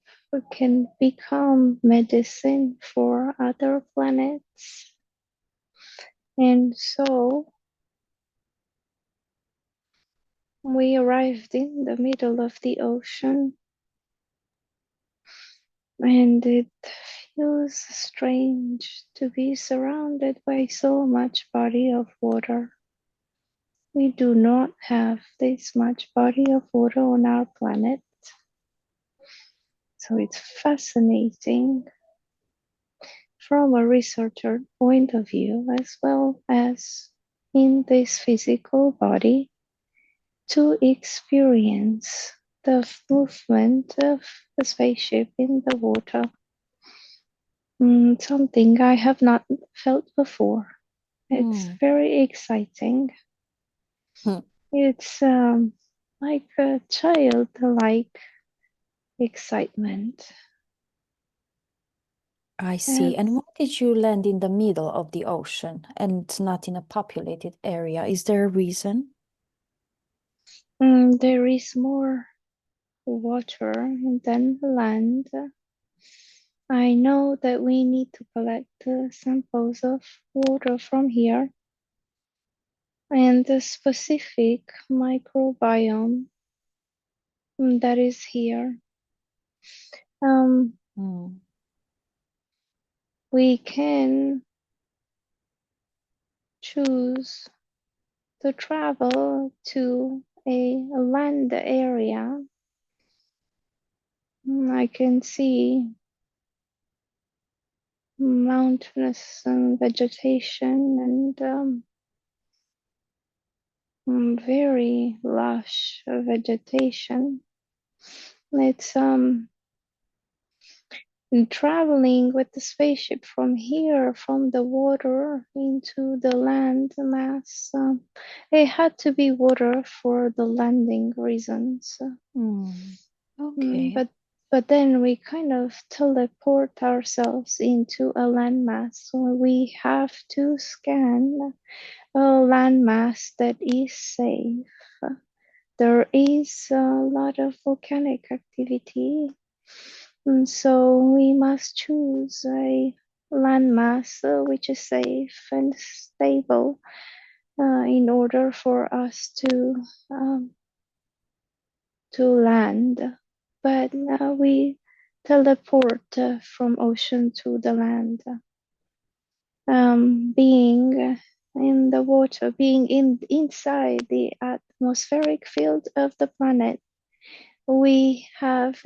can become medicine for other planets. And so we arrived in the middle of the ocean, and it feels strange to be surrounded by so much body of water. We do not have this much body of water on our planet. So it's fascinating from a researcher point of view, as well as in this physical body, to experience the movement of the spaceship in the water. Something I have not felt before. It's Hmm. very exciting. Hmm. It's like a childlike excitement. I see. And As, why did you land in the middle of the ocean and not in a populated area? Is there a reason? there is more. water, and then land. I know that we need to collect samples of water from here and the specific microbiome that is here. We can choose to travel to a land area. I can see mountainous vegetation and very lush vegetation. It's traveling with the spaceship from here, from the water into the land mass. It had to be water for the landing reasons. Okay. But then we kind of teleport ourselves into a landmass. So we have to scan a landmass that is safe. There is a lot of volcanic activity, and so we must choose a landmass which is safe and stable in order for us to land. But now we teleport from ocean to the land. Being in the water, being inside the atmospheric field of the planet, we have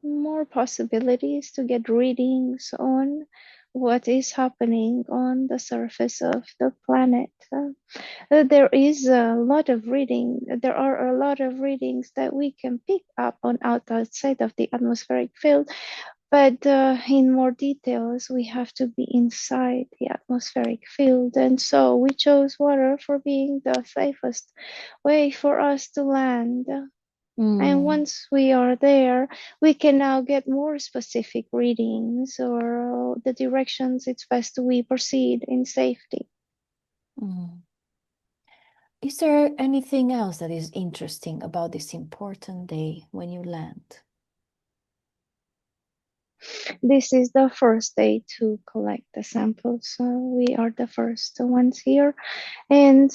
more possibilities to get readings on what is happening on the surface of the planet. There is a lot of reading. There are a lot of readings that we can pick up on outside of the atmospheric field, but in more details, we have to be inside the atmospheric field. And so we chose water for being the safest way for us to land. And once we are there, we can now get more specific readings or the directions it's best we proceed in safety. Is there anything else that is interesting about this important day when you land? This is the first day to collect the samples. So we are the first ones here. And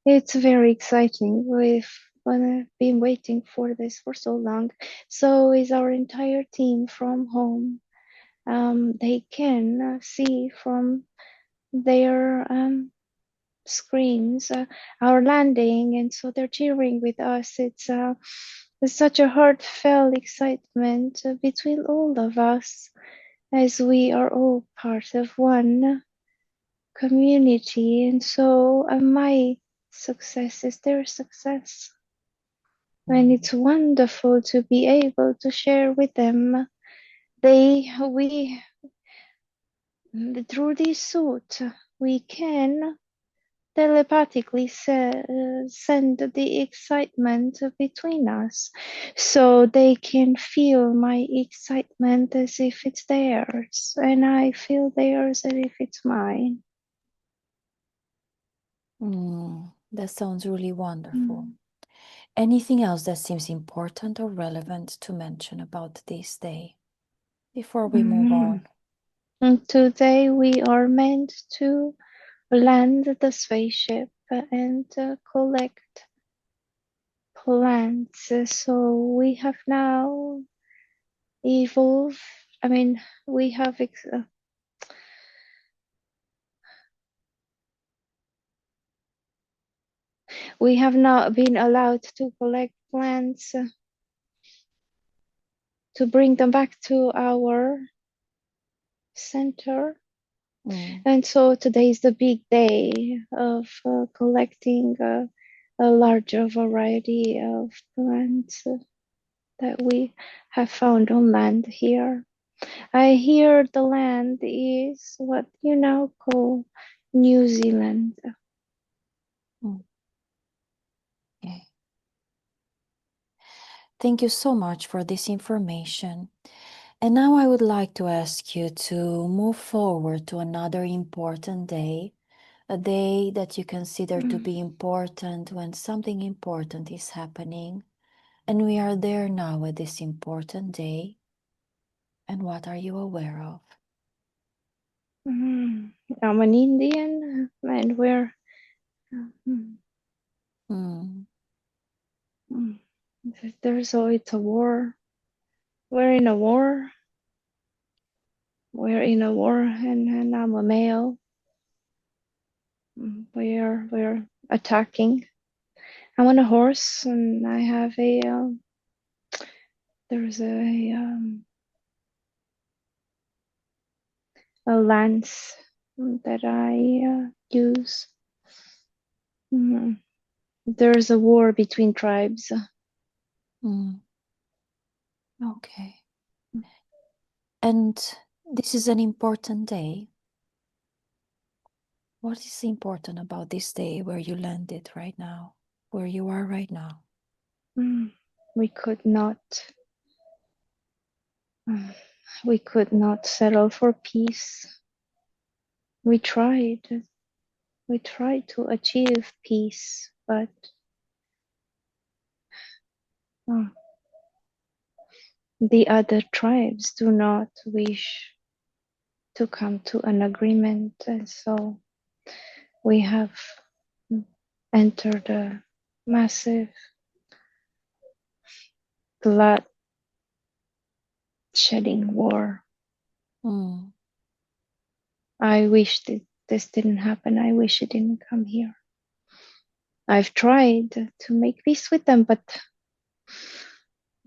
it's very exciting. We've been waiting for this for so long. So is our entire team from home. They can see from their screens our landing, and so they're cheering with us. It's such a heartfelt excitement between all of us as we are all part of one community. And so my success is their success. And it's wonderful to be able to share with them. Through this suit, we can telepathically send the excitement between us, so they can feel my excitement as if it's theirs, and I feel theirs as if it's mine. That sounds really wonderful. Anything else that seems important or relevant to mention about this day before we move on? And today we are meant to land the spaceship and collect plants. So we have now evolved. I mean, we have not been allowed to collect plants to bring them back to our center. And so today is the big day of collecting a larger variety of plants that we have found on land here. I hear the land is what you now call New Zealand. Okay. Thank you so much for this information. And now I would like to ask you to move forward to another important day, a day that you consider to be important when something important is happening. And we are there now at this important day. And what are you aware of? I'm an Indian, and we're mm, Mm, mm, there's always a war. We're in a war. We're in a war, and I'm a male. We're attacking. I'm on a horse, and I have there's a lance that I use. Mm. There's a war between tribes. mm. Okay. And this is an important day. What is important about this day where you landed right now, where you are right now? Mm. We could not. We could not settle for peace. We tried. We tried to achieve peace, but uh, the other tribes do not wish to come to an agreement, and so we have entered a massive blood shedding war. Mm, I wish that this didn't happen. I wish it didn't come here. I've tried to make peace with them, but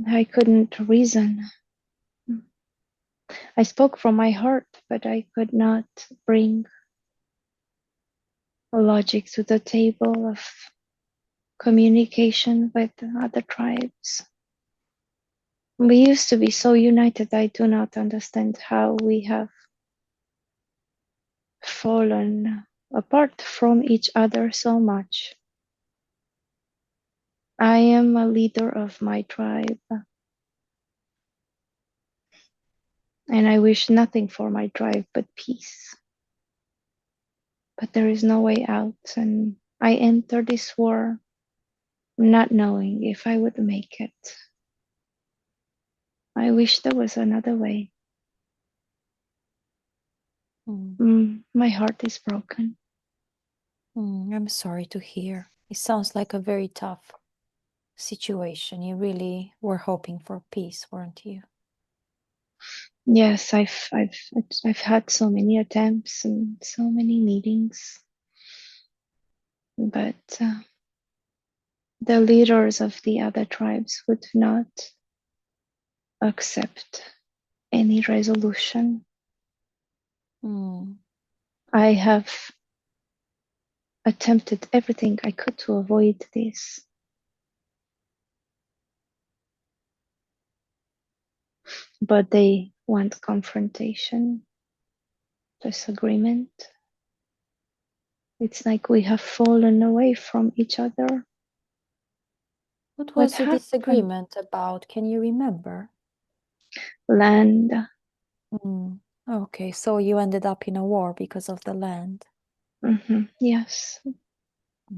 I couldn't reason. I spoke from my heart, but I could not bring logic to the table of communication with other tribes. We used to be so united. I do not understand how we have fallen apart from each other so much. I am a leader of my tribe, and I wish nothing for my tribe but peace. But there is no way out, and I enter this war not knowing if I would make it. I wish there was another way. My heart is broken. I'm sorry to hear. It sounds like a very tough situation. You really were hoping for peace, weren't you? Yes, I've had so many attempts and so many meetings, but the leaders of the other tribes would not accept any resolution. Mm, I have attempted everything I could to avoid this, but they want confrontation, disagreement. It's like we have fallen away from each other. What What was the happened? disagreement about? Can you remember? Land. Okay, so you ended up in a war because of the land. Yes.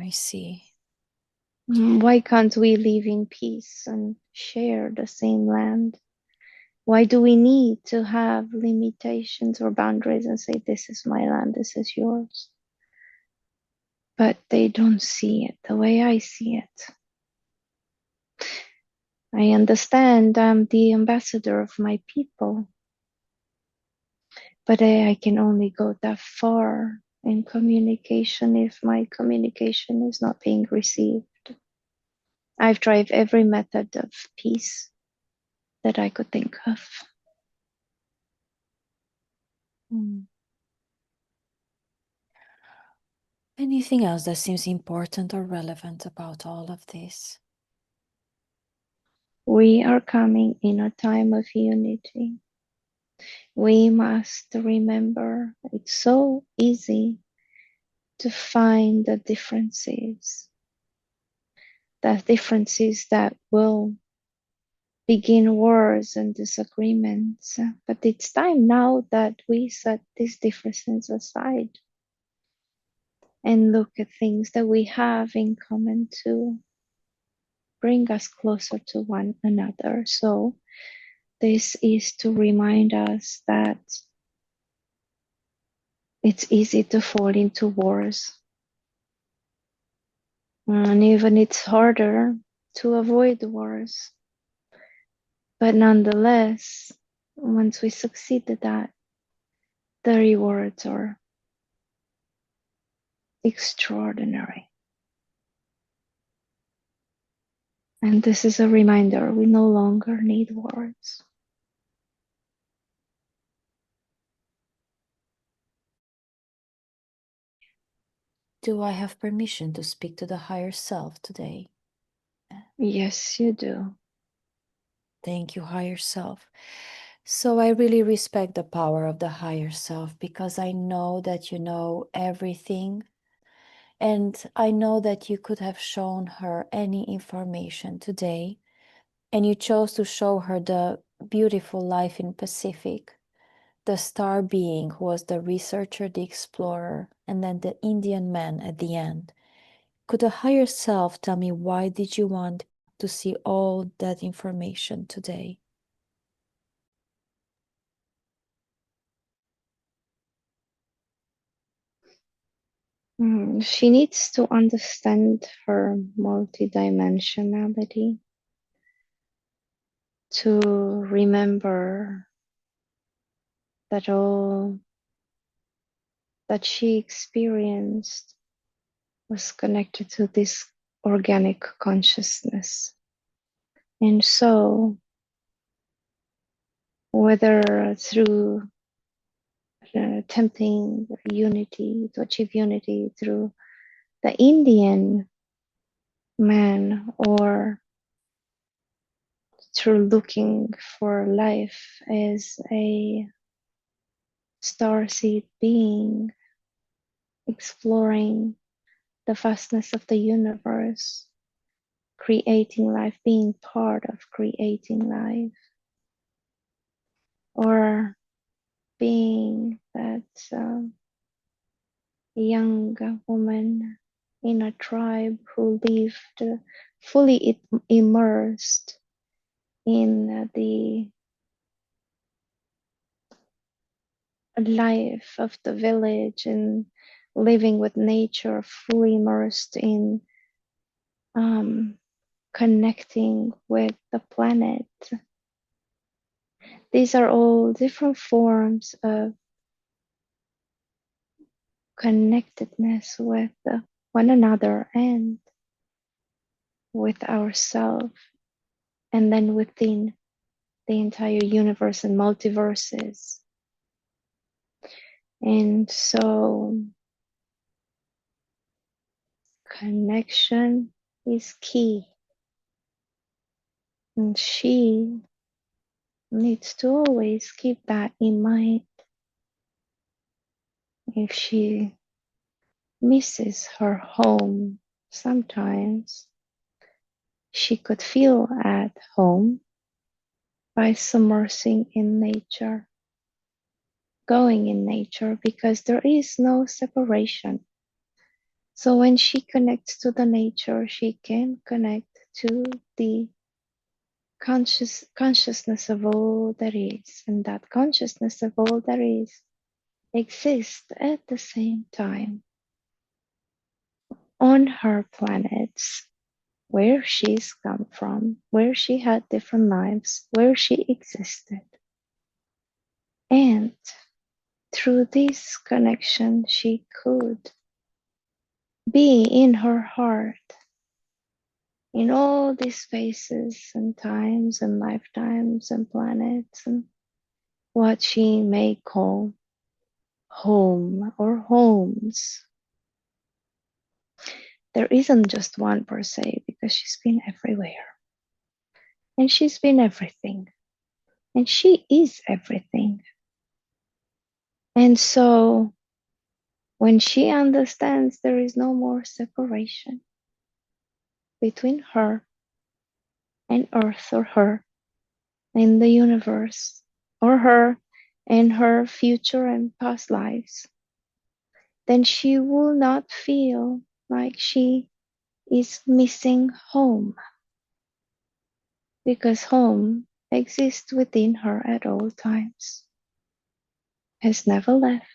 I see. Why can't we live in peace and share the same land? Why do we need to have limitations or boundaries and say, this is my land, this is yours? But they don't see it the way I see it. I understand I'm the ambassador of my people, but I can only go that far in communication if my communication is not being received. I've tried every method of peace that I could think of. Mm. Anything else that seems important or relevant about all of this? We are coming in a time of unity. We must remember it's so easy to find the differences that will begin wars and disagreements. But it's time now that we set these differences aside and look at things that we have in common to bring us closer to one another. So this is to remind us that it's easy to fall into wars, and even it's harder to avoid wars. But nonetheless, once we succeed at that, the rewards are extraordinary. And this is a reminder we no longer need words. Do I have permission to speak to the higher self today? Yes, you do. Thank you, higher self. So I really respect the power of the higher self because I know that you know everything. And I know that you could have shown her any information today, and you chose to show her the beautiful life in Pacific, the star being who was the researcher, the explorer, and then the Indian man at the end. Could the higher self tell me why did you want to see all that information today? She needs to understand her multidimensionality, to remember that all that she experienced was connected to this organic consciousness. And so, whether through attempting unity, to achieve unity through the Indian man, or through looking for life as a starseed being, exploring the vastness of the universe, creating life, being part of creating life, or being that young woman in a tribe who lived fully immersed in the life of the village and living with nature, fully immersed in connecting with the planet. These are all different forms of connectedness with one another and with ourselves, and then within the entire universe and multiverses. And so connection is key. And she needs to always keep that in mind. If she misses her home sometimes, she could feel at home by submersing in nature, going in nature, because there is no separation. So when she connects to the nature, she can connect to the consciousness of all that is, and that consciousness of all that is exists at the same time on her planets, where she's come from, where she had different lives, where she existed. And through this connection, she could be in her heart in all these spaces and times and lifetimes and planets and what she may call home or homes. There isn't just one per se, because she's been everywhere and she's been everything and she is everything. And so when she understands there is no more separation between her and Earth, or her and the universe, or her and her future and past lives, then she will not feel like she is missing home, because home exists within her at all times, has never left.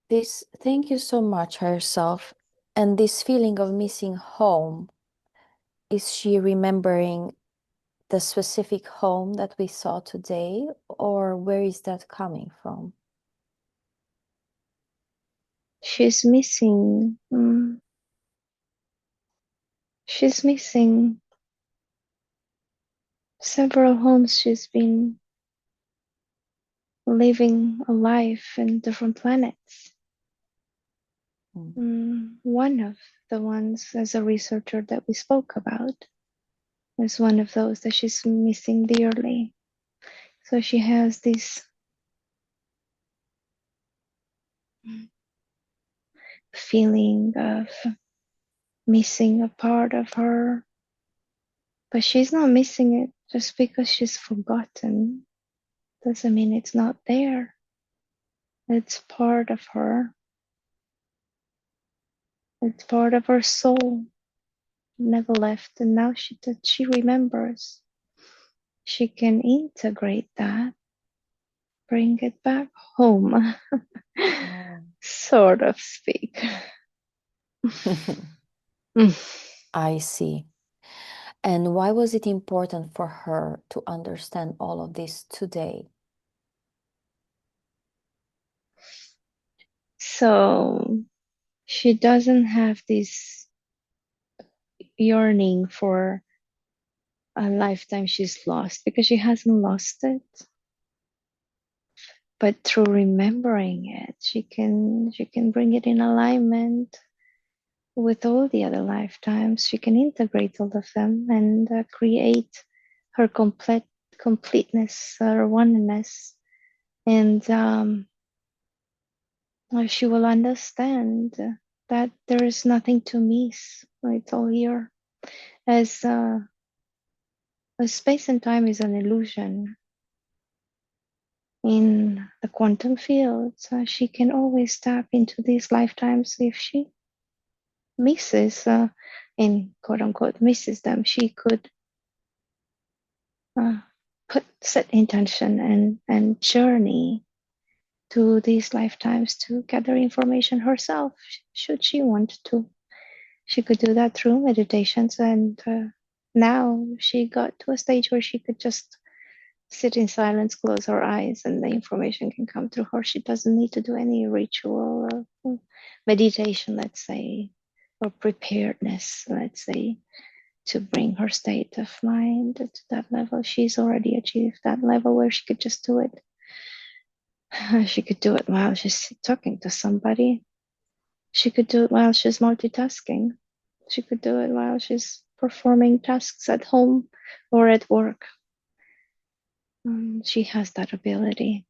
This, thank you so much, higher self. And this feeling of missing home, is she remembering the specific home that we saw today, or where is that coming from? She's missing, she's missing several homes. She's been living a life in different planets. One of the ones as a researcher that we spoke about is one of those that she's missing dearly. So she has this feeling of missing a part of her, but she's not missing it just because she's forgotten. Doesn't mean it's not there. It's part of her. It's part of her soul. Never left, and now she remembers. She can integrate that, bring it back home, sort of speak. I see. And why was it important for her to understand all of this today? So she doesn't have this yearning for a lifetime she's lost, because she hasn't lost it. But through remembering it, she can bring it in alignment with all the other lifetimes. She can integrate all of them and create her completeness, her oneness, and she will understand that there is nothing to miss. It's all here. As space and time is an illusion in the quantum field, she can always tap into these lifetimes. If she misses, in quote unquote, misses them, she could set intention and journey to these lifetimes to gather information herself, should she want to. She could do that through meditations, and now she got to a stage where she could just sit in silence, close her eyes, and the information can come through her. She doesn't need to do any ritual or meditation, let's say, or preparedness, let's say, to bring her state of mind to that level. She's already achieved that level where she could just do it. She could do it while she's talking to somebody. She could do it while she's multitasking. She could do it while she's performing tasks at home or at work. She has that ability.